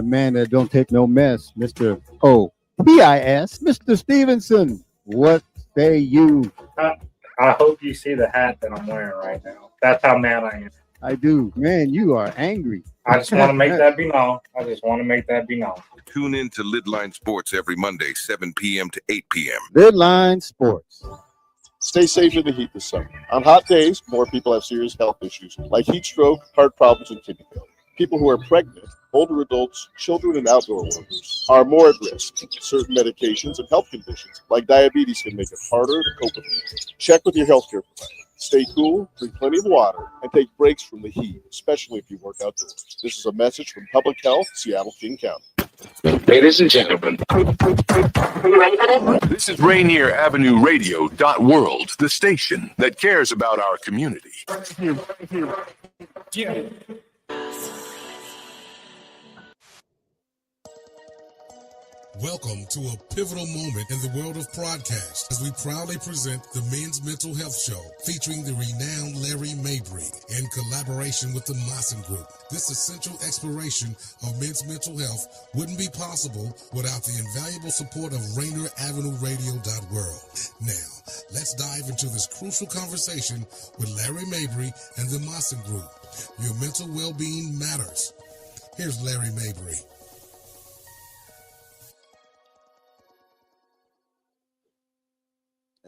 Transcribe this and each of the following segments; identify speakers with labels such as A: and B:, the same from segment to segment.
A: man that don't take no mess, Mr. O.P.I.S., Mr. Stevenson. What say you?
B: I, I hope you see the hat that I'm wearing right now. That's how mad I am.
A: I do. Man, you are angry.
B: I just want to make that be known. I just want to make that be known.
C: Tune in to Lidline Sports every Monday, 7 p.m. to 8 p.m.
A: Deadline Sports.
D: Stay safe in the heat this summer. On hot days, more people have serious health issues like heat stroke, heart problems, and kidney failure. People who are pregnant, older adults, children, and outdoor workers are more at risk. Certain medications and health conditions like diabetes can make it harder to cope with heat. Check with your healthcare provider. Stay cool, drink plenty of water, and take breaks from the heat, especially if you work outdoors. This is a message from Public Health, Seattle, King County.
E: Ladies and gentlemen, this is Rainier Avenue Radio.world, the station that cares about our community.
F: Welcome to a pivotal moment in the world of broadcast as we proudly present the Men's Mental Health Show featuring the renowned Larry Mabry in collaboration with the Maassen Group. This essential exploration of men's mental health wouldn't be possible without the invaluable support of Rainier Avenue Radio.world. Now, let's dive into this crucial conversation with Larry Mabry and the Maassen Group. Your mental well-being matters. Here's Larry Mabry.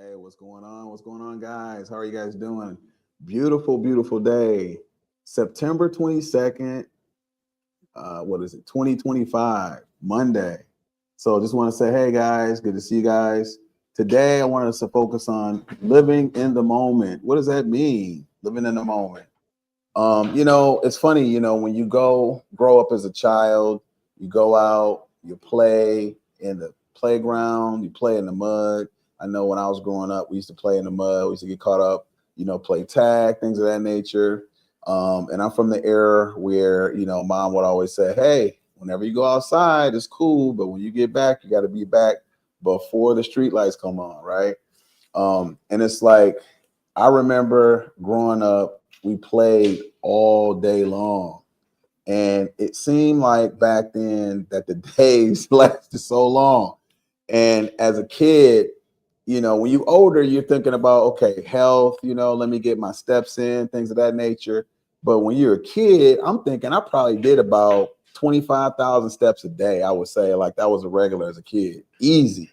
G: Hey, what's going on? What's going on, guys? How are you guys doing? Beautiful, beautiful day. September 22nd, 2025, Monday. So just want to say, hey, guys, good to see you guys. Today, I wanted us to focus on living in the moment. What does that mean, living in the moment? It's funny, when you grow up as a child, you go out, you play in the playground, you play in the mud. I know when I was growing up, we used to play in the mud. We used to get caught up, play tag, things of that nature. And I'm from the era where, mom would always say, hey, whenever you go outside, it's cool. But when you get back, you got to be back before the street lights come on, right? And it's like, I remember growing up, we played all day long. And it seemed like back then that the days lasted so long. And as a kid, when you're older, you're thinking about, okay, health, let me get my steps in, things of that nature. But when you're a kid, I'm thinking I probably did about 25,000 steps a day. I would say like that was a regular as a kid. Easy.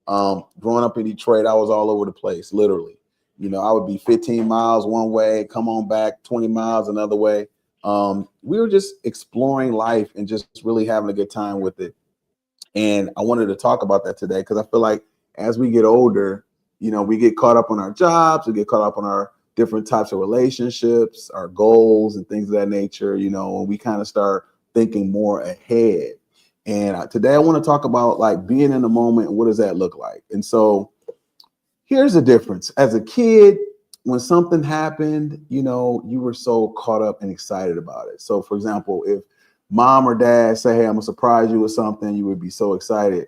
G: Growing up in Detroit, I was all over the place, literally. I would be 15 miles one way, come on back 20 miles another way. We were just exploring life and just really having a good time with it. And I wanted to talk about that today because I feel like as we get older, we get caught up on our jobs, we get caught up on our different types of relationships, our goals and things of that nature, and we kind of start thinking more ahead. And today I want to talk about like being in the moment and what does that look like? And so here's the difference. As a kid, when something happened, you were so caught up and excited about it. So for example, if mom or dad say, hey, I'm gonna surprise you with something, you would be so excited.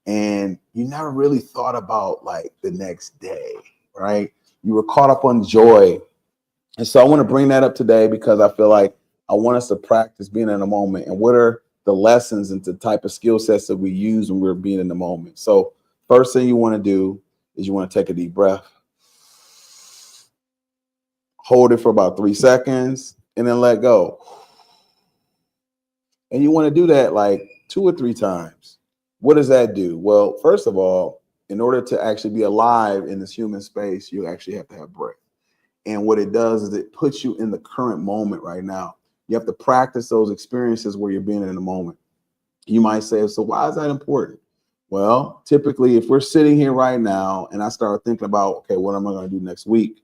G: And you never really thought about like the next day, right? You were caught up on joy. And so I want to bring that up today because I feel like I want us to practice being in the moment and what are the lessons and the type of skill sets that we use when we're being in the moment. So first thing you want to do is you want to take a deep breath, hold it for about 3 seconds and then let go. And you want to do that like 2 or 3 times. What does that do? Well, first of all, in order to actually be alive in this human space, you actually have to have breath. And what it does is it puts you in the current moment right now. You have to practice those experiences where you're being in the moment. You might say, so why is that important? Well, typically, if we're sitting here right now and I start thinking about, okay, what am I going to do next week?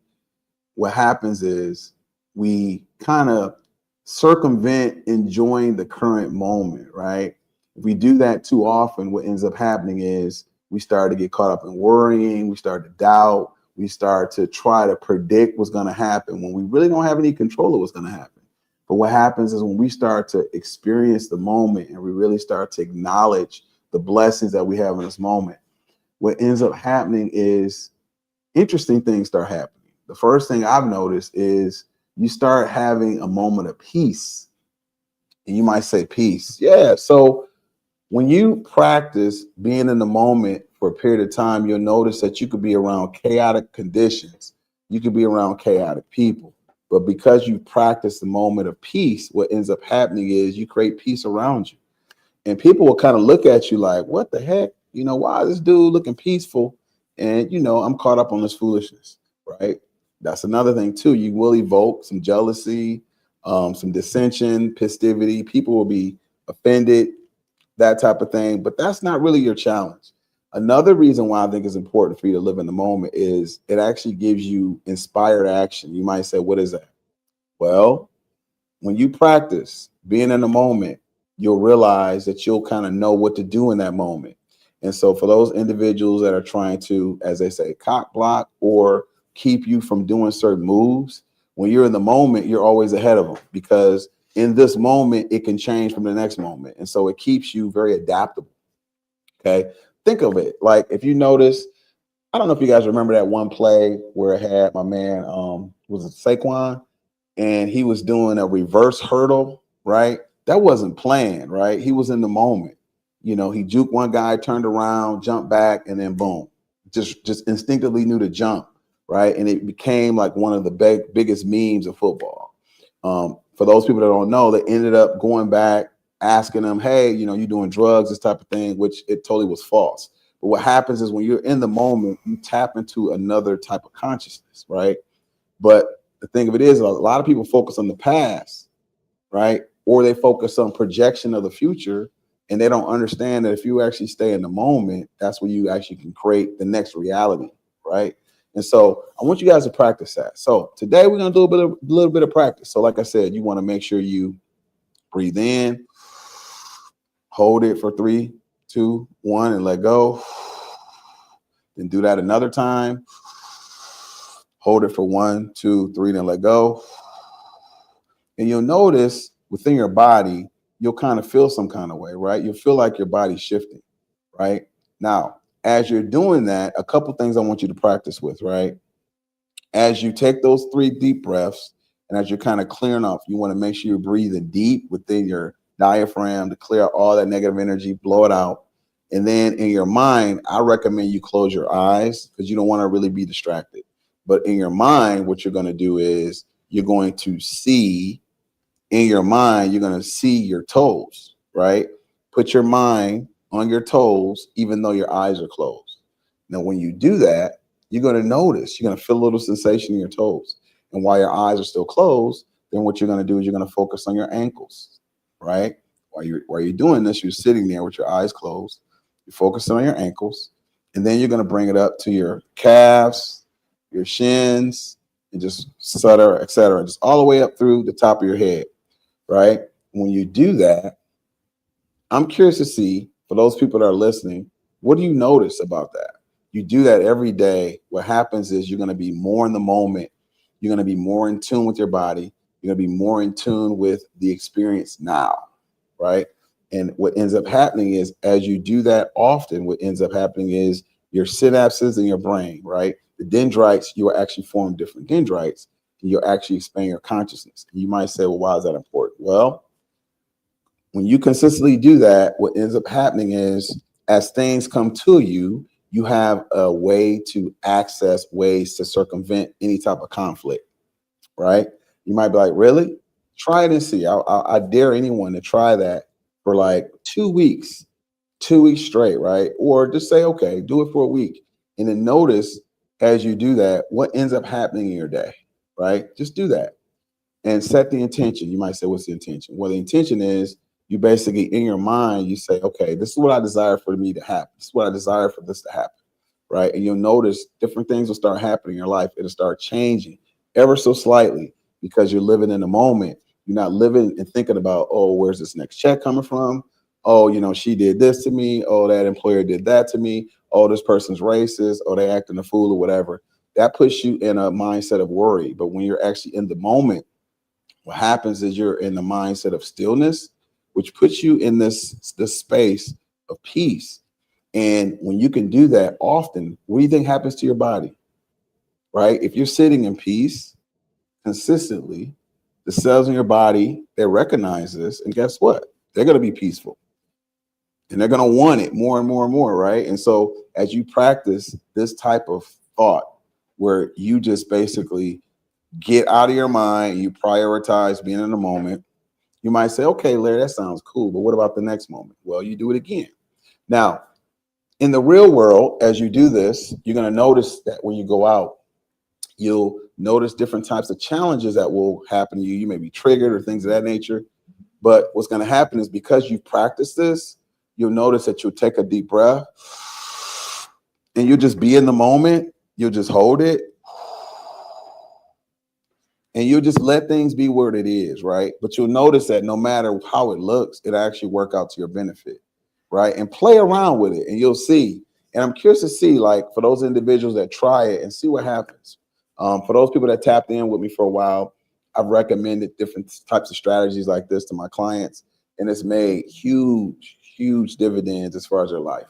G: What happens is we kind of circumvent enjoying the current moment, right? If we do that too often, what ends up happening is we start to get caught up in worrying. We start to doubt. We start to try to predict what's going to happen when we really don't have any control of what's going to happen. But what happens is when we start to experience the moment and we really start to acknowledge the blessings that we have in this moment, what ends up happening is interesting things start happening. The first thing I've noticed is you start having a moment of peace And you might say peace. Yeah. So when you practice being in the moment for a period of time, you'll notice that you could be around chaotic conditions. You could be around chaotic people. But because you practice the moment of peace, what ends up happening is you create peace around you. And people will kind of look at you like, what the heck? You know, why is this dude looking peaceful? And, you know, I'm caught up on this foolishness, right? That's another thing, too. You will evoke some jealousy, some dissension, festivity. People will be offended, that type of thing. But that's not really your challenge. Another reason why I think it's important for you to live in the moment is it actually gives you inspired action. You might say, what is that? Well, when you practice being in the moment, you'll realize that you'll kind of know what to do in that moment. And so for those individuals that are trying to, as they say, cock block or keep you from doing certain moves, when you're in the moment, you're always ahead of them, because in this moment, it can change from the next moment. And so it keeps you very adaptable. Okay. Think of it like, if you notice, I don't know if you guys remember that one play where it had my man, was it Saquon? And he was doing a reverse hurdle, right? That wasn't planned, right? He was in the moment. You know, he juked one guy, turned around, jumped back, and then boom, just instinctively knew to jump, right? And it became like one of the biggest memes of football. For those people that don't know, they ended up going back, asking him, hey, you know, you doing drugs, this type of thing, which it totally was false. But what happens is when you're in the moment, you tap into another type of consciousness, right? But the thing of it is, a lot of people focus on the past, right? Or they focus on projection of the future, and they don't understand that if you actually stay in the moment, that's where you actually can create the next reality, right? And so I want you guys to practice that. So today we're gonna do a little bit of practice. So like I said, you want to make sure you breathe in, hold it for 3, 2, 1, and let go. Then do that another time. Hold it for 1, 2, 3, then let go. And you'll notice within your body, you'll kind of feel some kind of way, right? You'll feel like your body's shifting, right? Now, as you're doing that, a couple things I want you to practice with, right? As you take those 3 deep breaths, and as you're kind of clearing off, you want to make sure you're breathing deep within your diaphragm to clear out all that negative energy, blow it out. And then in your mind, I recommend you close your eyes because you don't want to really be distracted. But in your mind, what you're going to do is you're going to see, in your mind, you're going to see your toes, right? Put your mind on your toes, even though your eyes are closed. Now, when you do that, you're going to notice, you're going to feel a little sensation in your toes. And while your eyes are still closed, then what you're going to do is you're going to focus on your ankles, right? While you're doing this, you're sitting there with your eyes closed. You're focusing on your ankles. And then you're going to bring it up to your calves, your shins, and just et cetera, just all the way up through the top of your head, right? When you do that, I'm curious to see, for those people that are listening, what do you notice about that? You do that every day. What happens is you're going to be more in the moment. You're going to be more in tune with your body. You're going to be more in tune with the experience now, right? And what ends up happening is, as you do that often, what ends up happening is your synapses in your brain, right? The dendrites, you are actually forming different dendrites, and you're actually expanding your consciousness. You might say, well, why is that important? Well, when you consistently do that, what ends up happening is, as things come to you, you have a way to access ways to circumvent any type of conflict, right? You might be like, really? Try it and see. I dare anyone to try that for like 2 weeks, 2 weeks straight, right? Or just say, okay, do it for a week. And then notice as you do that, what ends up happening in your day, right? Just do that and set the intention. You might say, what's the intention? Well, the intention is you basically, in your mind, you say, okay, this is what I desire for me to happen. This is what I desire for this to happen, right? And you'll notice different things will start happening in your life. It'll start changing ever so slightly because you're living in the moment. You're not living and thinking about, oh, where's this next check coming from? Oh, you know, she did this to me. Oh, that employer did that to me. Oh, this person's racist. Oh, they acting a fool or whatever. That puts you in a mindset of worry. But when you're actually in the moment, what happens is you're in the mindset of stillness, which puts you in this space of peace. And when you can do that often, what do you think happens to your body? Right? If you're sitting in peace consistently, the cells in your body, they recognize this, and guess what? They're going to be peaceful, and they're going to want it more and more and more, right? And so as you practice this type of thought, where you just basically get out of your mind, you prioritize being in the moment, you might say, okay, Larry, that sounds cool, but what about the next moment? Well, you do it again. Now, in the real world, as you do this, you're going to notice that when you go out, you'll notice different types of challenges that will happen to you. You may be triggered or things of that nature. But what's going to happen is because you've practiced this, you'll notice that you'll take a deep breath and you'll just be in the moment. You'll just hold it. And you'll just let things be what it is, right? But you'll notice that no matter how it looks, it actually work out to your benefit, right? And play around with it and you'll see. And I'm curious to see, like, for those individuals that try it and see what happens. For those people that tapped in with me for a while, I've recommended different types of strategies like this to my clients, and it's made huge, huge dividends as far as their life,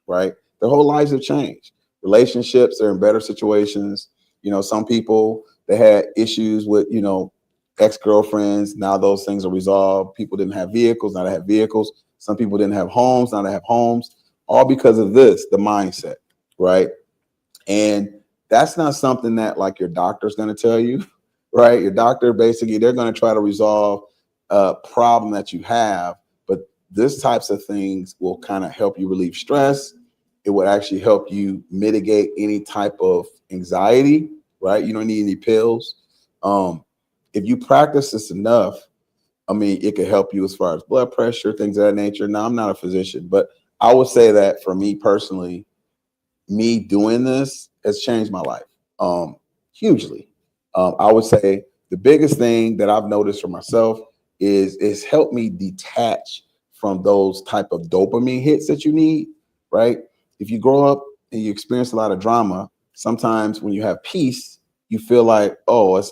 G: right? Their whole lives have changed. Relationships are in better situations. You know, some people, they had issues with, you know, ex-girlfriends. Now those things are resolved. People didn't have vehicles. Now they have vehicles. Some people didn't have homes. Now they have homes, all because of this, the mindset, right? And that's not something that like your doctor's going to tell you, right? Your doctor, basically, they're going to try to resolve a problem that you have. But this types of things will kind of help you relieve stress. It would actually help you mitigate any type of anxiety, right? You don't need any pills. If you practice this enough, I mean, it could help you as far as blood pressure, things of that nature. Now, I'm not a physician, but I would say that for me personally, me doing this has changed my life hugely. I would say the biggest thing that I've noticed for myself is helped me detach from those type of dopamine hits that you need, right? If you grow up and you experience a lot of drama, sometimes when you have peace, you feel like, oh, that's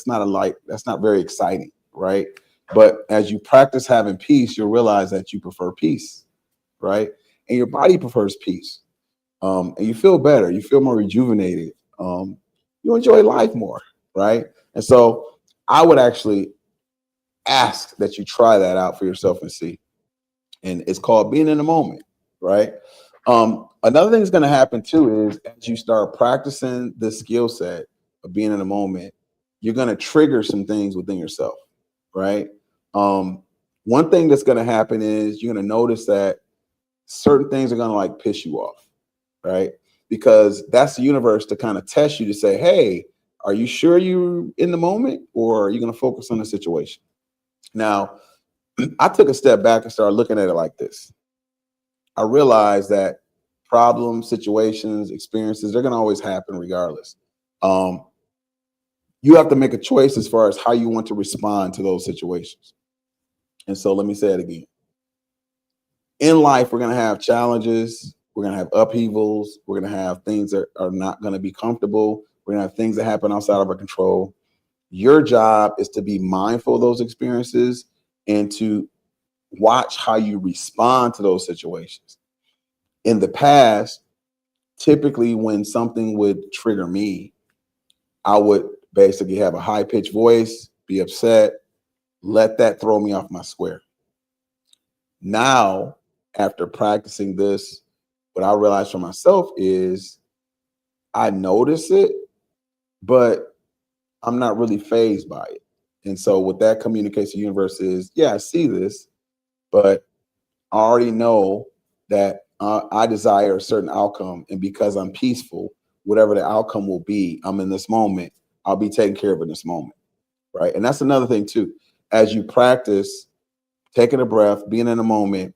G: not very exciting, right? But as you practice having peace, you'll realize that you prefer peace, right? And your body prefers peace. And you feel better, you feel more rejuvenated, you enjoy life more, right? And so I would actually ask that you try that out for yourself and see. And it's called being in the moment, right? Another thing that's going to happen too is as you start practicing the skill set of being in the moment, you're going to trigger some things within yourself, right? One thing that's going to happen is you're going to notice that certain things are going to like piss you off, right? Because that's the universe to kind of test you to say, hey, are you sure you're in the moment, or are you going to focus on the situation? Now, I took a step back and started looking at it like this. I realized that problems, situations, experiences, they're going to always happen regardless. You have to make a choice as far as how you want to respond to those situations. And so let me say it again. In life, we're going to have challenges. We're going to have upheavals. We're going to have things that are not going to be comfortable. We're going to have things that happen outside of our control. Your job is to be mindful of those experiences and to watch how you respond to those situations. In the past, typically when something would trigger me, I would basically have a high-pitched voice, be upset, let that throw me off my square. Now, after practicing this, what I realized for myself is I notice it, but I'm not really fazed by it. And so what that communicates to the universe is, yeah, I see this, but I already know that I desire a certain outcome. And because I'm peaceful, whatever the outcome will be, I'm in this moment, I'll be taken care of in this moment, right? And that's another thing too. As you practice taking a breath, being in the moment,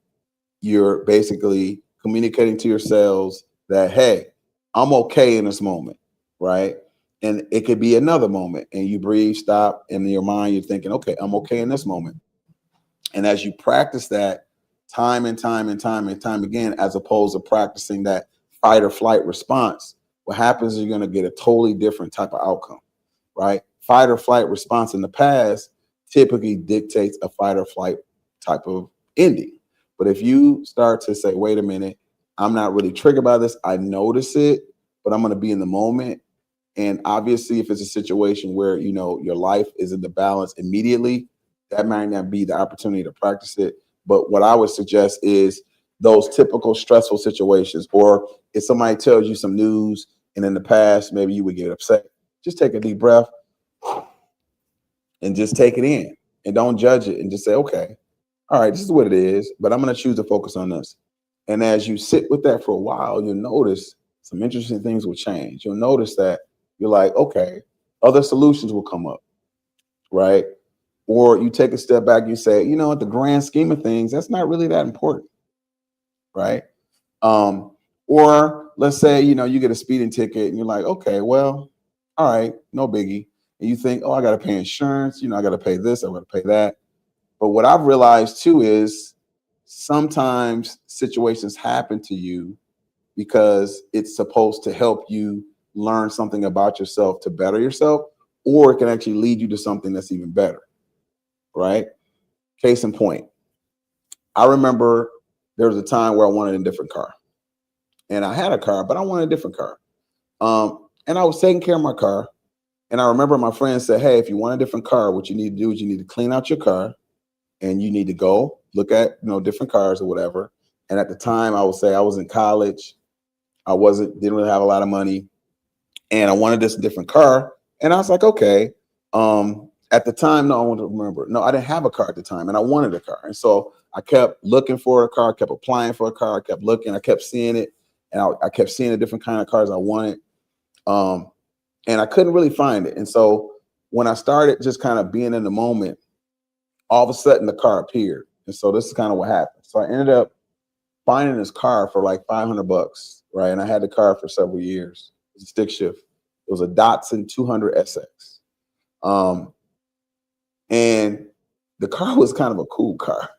G: you're basically communicating to your cells that, hey, I'm okay in this moment, right? And it could be another moment and you breathe, stop, and in your mind, you're thinking, okay, I'm okay in this moment. And as you practice that time and time and time and time again, as opposed to practicing that fight or flight response, what happens is you're going to get a totally different type of outcome, right? Fight or flight response in the past typically dictates a fight or flight type of ending. But if you start to say, wait a minute, I'm not really triggered by this, I notice it, but I'm going to be in the moment, And obviously, if it's a situation where, you know, your life is in the balance immediately, that might not be the opportunity to practice it. But what I would suggest is those typical stressful situations, or if somebody tells you some news and in the past, maybe you would get upset, just take a deep breath and just take it in and don't judge it and just say, okay, all right, this is what it is, but I'm going to choose to focus on this. And as you sit with that for a while, you'll notice some interesting things will change. You'll notice that you're like, okay, other solutions will come up, right? Or you take a step back and you say, you know, at the grand scheme of things, that's not really that important, right? Or let's say, you know, you get a speeding ticket and you're like, okay, well, all right, no biggie. And you think, oh, I got to pay insurance, you know, I got to pay this, I got to pay that. But what I've realized too is sometimes situations happen to you because it's supposed to help you learn something about yourself to better yourself, or it can actually lead you to something that's even better, right? Case in point, I remember there was a time where I wanted a different car. And I had a car, but I wanted a different car. And I was taking care of my car. And I remember my friend said, hey, if you want a different car, what you need to do is you need to clean out your car and you need to go look at, you know, different cars or whatever. And at the time, I would say I was in college. Didn't really have a lot of money. And I wanted this different car. And I was like, okay. At the time, no, I want to remember. No, I didn't have a car at the time and I wanted a car. And so I kept looking for a car, kept applying for a car, I kept looking, I kept seeing it. And I kept seeing the different kind of cars I wanted. And I couldn't really find it. And so when I started just kind of being in the moment, all of a sudden the car appeared. And so this is kind of what happened. So I ended up finding this car for like $500, right? And I had the car for several years. It was a stick shift. It was a Datsun 200 SX. And the car was kind of a cool car.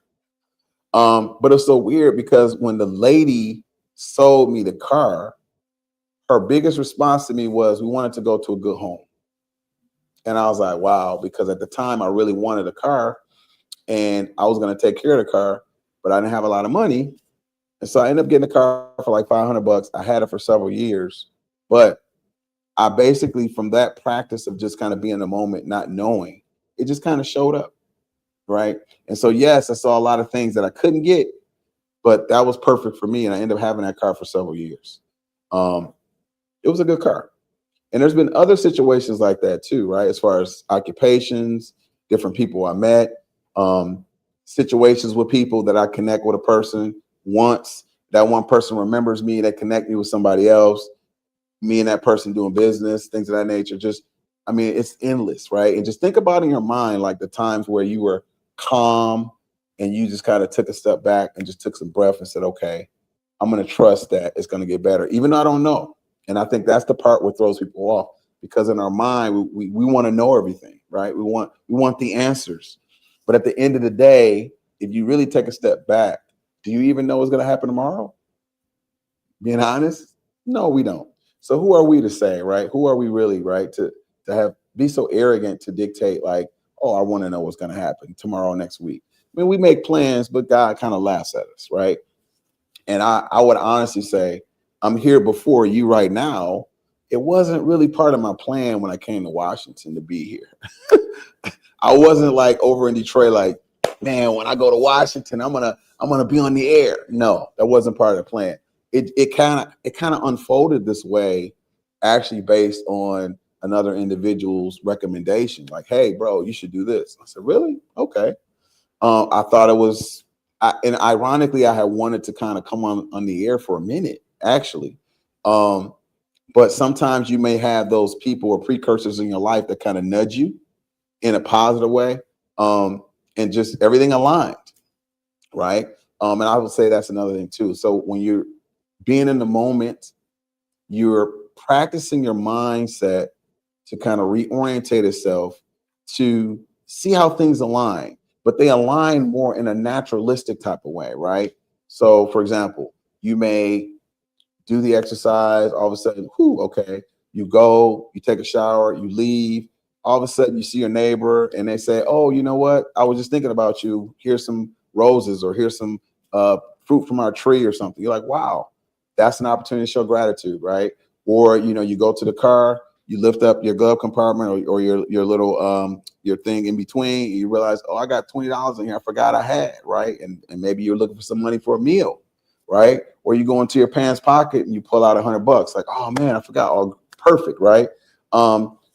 G: But it's so weird because when the lady sold me the car, her biggest response to me was, we wanted to go to a good home. And I was like, wow, because at the time I really wanted a car and I was going to take care of the car, but I didn't have a lot of money. And so I ended up getting a car for like $500. I had it for several years, but I basically, from that practice of just kind of being in the moment, not knowing, it just kind of showed up. Right. And so, yes, I saw a lot of things that I couldn't get, but that was perfect for me. And I ended up having that car for several years. It was a good car. And there's been other situations like that too, right? As far as occupations, different people I met, situations with people that I connect with a person once, that one person remembers me, they connect me with somebody else, me and that person doing business, things of that nature. Just, I mean, it's endless, right? And just think about in your mind, like the times where you were calm and you just kind of took a step back and just took some breath and said, okay, I'm going to trust that it's going to get better, even though I don't know. And I think that's the part what throws people off, because in our mind, we want to know everything, right? We want the answers. But at the end of the day, if you really take a step back, do you even know what's going to happen tomorrow? Being honest? No, we don't. So who are we to say, right? Who are we really, right? To be so arrogant to dictate like, oh, I want to know what's going to happen tomorrow, next week. I mean, we make plans, but God kind of laughs at us, right? And I would honestly say, I'm here before you right now. It wasn't really part of my plan when I came to Washington to be here. I wasn't like over in Detroit, like, man, when I go to Washington, I'm gonna be on the air. No, that wasn't part of the plan. It kind of unfolded this way, actually based on another individual's recommendation. Like, hey, bro, you should do this. I said, really? Okay. I thought it was, and ironically, I had wanted to kind of come on the air for a minute, actually. But sometimes you may have those people or precursors in your life that kind of nudge you in a positive way, and just everything aligned, right? And I would say that's another thing too. So when you're being in the moment, you're practicing your mindset to kind of reorientate itself to see how things align, but they align more in a naturalistic type of way, right? So for example, you may do the exercise, all of a sudden, okay, you go, you take a shower, you leave, all of a sudden you see your neighbor and they say, oh, you know what? I was just thinking about you. Here's some roses, or here's some fruit from our tree or something. You're like, wow, that's an opportunity to show gratitude, right? Or, you know, you go to the car you lift up your glove compartment or your little your thing in between, and you realize, oh, I got $20 in here I forgot I had, right? And maybe you're looking for some money for a meal, right? Or you go into your pants pocket and you pull out $100, like, oh man, I forgot. Oh, perfect, right?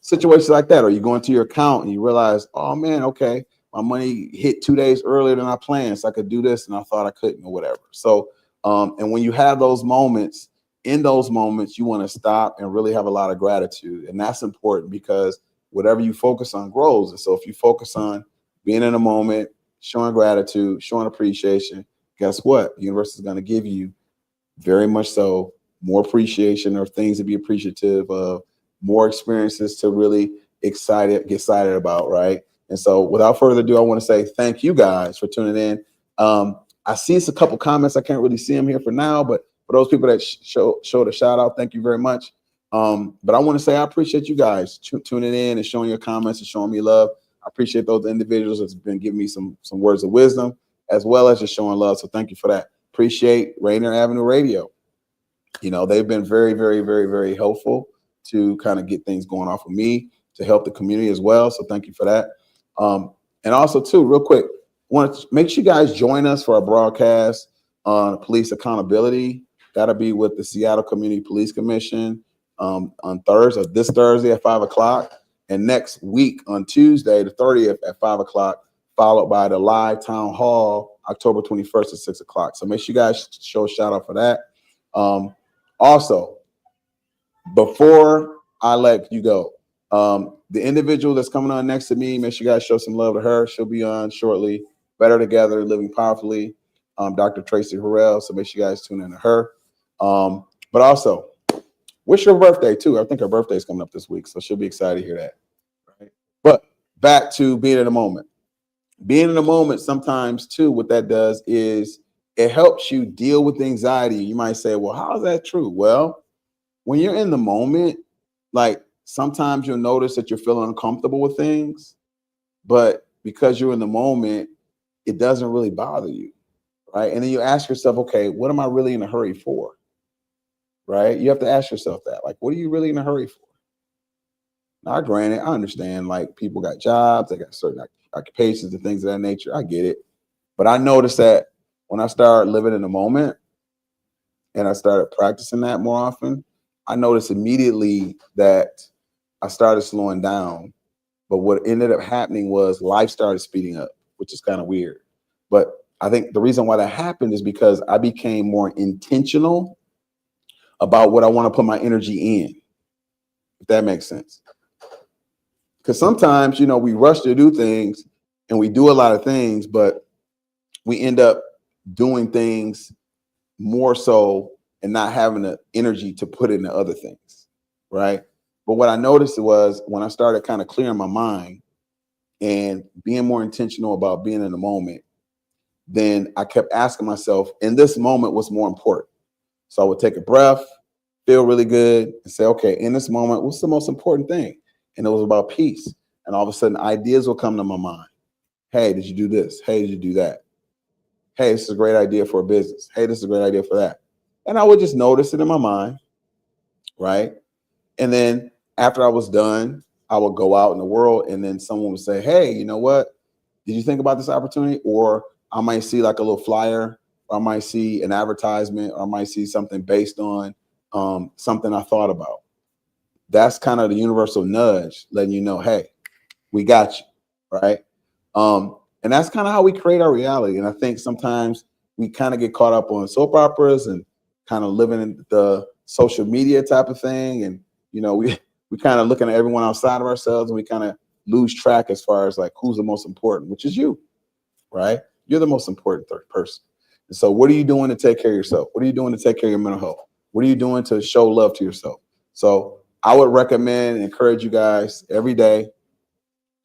G: Situations like that. Or you go into your account and you realize, oh man, okay, my money hit 2 days earlier than I planned, so I could do this and I thought I couldn't, or whatever. So and when you have those moments, in those moments, you want to stop and really have a lot of gratitude. And that's important because whatever you focus on grows. And so if you focus on being in a moment, showing gratitude, showing appreciation, guess what? The universe is going to give you very much so more appreciation or things to be appreciative of, more experiences to really get excited about, right? And so without further ado, I want to say thank you guys for tuning in. I see it's a couple comments. I can't really see them here for now, but for those people that showed a shout out, thank you very much. But I want to say I appreciate you guys tuning in and showing your comments and showing me love. I appreciate those individuals that's been giving me some words of wisdom, as well as just showing love. So thank you for that. Appreciate Rainier Avenue Radio. You know, they've been very, very, very, very helpful to kind of get things going off of me, to help the community as well. So thank you for that. And also too, real quick, want to make sure you guys join us for our broadcast on police accountability. That'll be with the Seattle Community Police Commission on this Thursday at 5 o'clock. And next week on Tuesday, the 30th at 5 o'clock, followed by the live town hall, October 21st at 6 o'clock. So make sure you guys show a shout out for that. Also, before I let you go, the individual that's coming on next to me, make sure you guys show some love to her. She'll be on shortly. Better Together, Living Powerfully, Dr. Tracy Harrell. So make sure you guys tune in to her. But also, wish her birthday too. I think her birthday is coming up this week, so she'll be excited to hear that. Right? But back to being in the moment. Being in the moment sometimes too, what that does is it helps you deal with anxiety. You might say, well, how is that true? Well, when you're in the moment, like sometimes you'll notice that you're feeling uncomfortable with things, but because you're in the moment, it doesn't really bother you, right? And then you ask yourself, okay, what am I really in a hurry for? Right? You have to ask yourself that, like, what are you really in a hurry for? Now, granted, I understand, like, people got jobs, they got certain occupations and things of that nature. I get it. But I noticed that when I started living in the moment and I started practicing that more often, I noticed immediately that I started slowing down. But what ended up happening was life started speeding up, which is kind of weird. But I think the reason why that happened is because I became more intentional about what I want to put my energy in, if that makes sense. Because sometimes, you know, we rush to do things and we do a lot of things, but we end up doing things more so and not having the energy to put into other things, right? But what I noticed was when I started kind of clearing my mind and being more intentional about being in the moment, then I kept asking myself, in this moment, what's more important? So I would take a breath, feel really good, and say, okay, in this moment, what's the most important thing? And it was about peace. And all of a sudden, ideas will come to my mind. Hey, did you do this? Hey, did you do that? Hey, this is a great idea for a business. Hey, this is a great idea for that. And I would just notice it in my mind, right? And then after I was done, I would go out in the world and then someone would say, hey, you know what? Did you think about this opportunity? Or I might see like a little flyer, or I might see an advertisement, or I might see something based on something I thought about. That's kind of the universal nudge letting you know, hey, we got you, right? And that's kind of how we create our reality. And I think sometimes we kind of get caught up on soap operas and kind of living in the social media type of thing. And, you know, we kind of looking at everyone outside of ourselves and we kind of lose track as far as like who's the most important, which is you, right? You're the most important third person. And so what are you doing to take care of yourself? What are you doing to take care of your mental health? What are you doing to show love to yourself? So I would recommend and encourage you guys every day,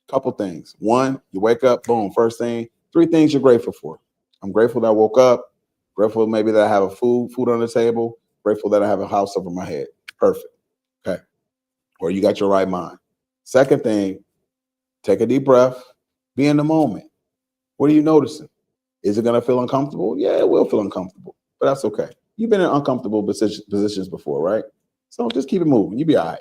G: couple things. One, you wake up, boom, first thing, 3 things you're grateful for. I'm grateful that I woke up, grateful maybe that I have a food on the table, grateful that I have a house over my head. Perfect. Okay. Or you got your right mind. Second thing, take a deep breath, be in the moment. What are you noticing? Is it going to feel uncomfortable? Yeah, it will feel uncomfortable, but that's okay. You've been in uncomfortable positions before, right? So just keep it moving. You'll be all right.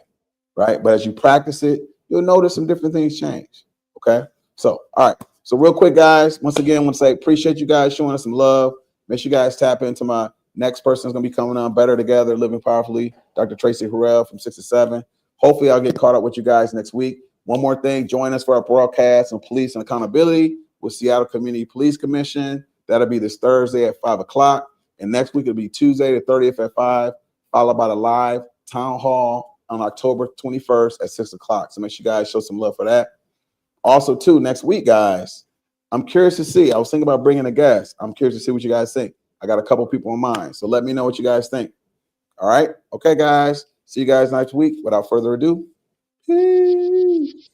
G: right? But as you practice it, you'll notice some different things change. Okay. So, all right. So real quick, guys, once again, I want to say appreciate you guys showing us some love. Make sure you guys tap into my next person is going to be coming on, Better Together, Living Powerfully, Dr. Tracy Harrell from 6 to 7. Hopefully I'll get caught up with you guys next week. One more thing, join us for our broadcast on police and accountability with Seattle Community Police Commission. That'll be this Thursday at 5 o'clock. And next week it'll be Tuesday the 30th at 5, followed by the live town hall on October 21st at 6 o'clock. So make sure you guys show some love for that. Also, too, next week, guys, I'm curious to see. I was thinking about bringing a guest. I'm curious to see what you guys think. I got a couple people in mind. So let me know what you guys think. All right. Okay, guys. See you guys next week. Without further ado, peace.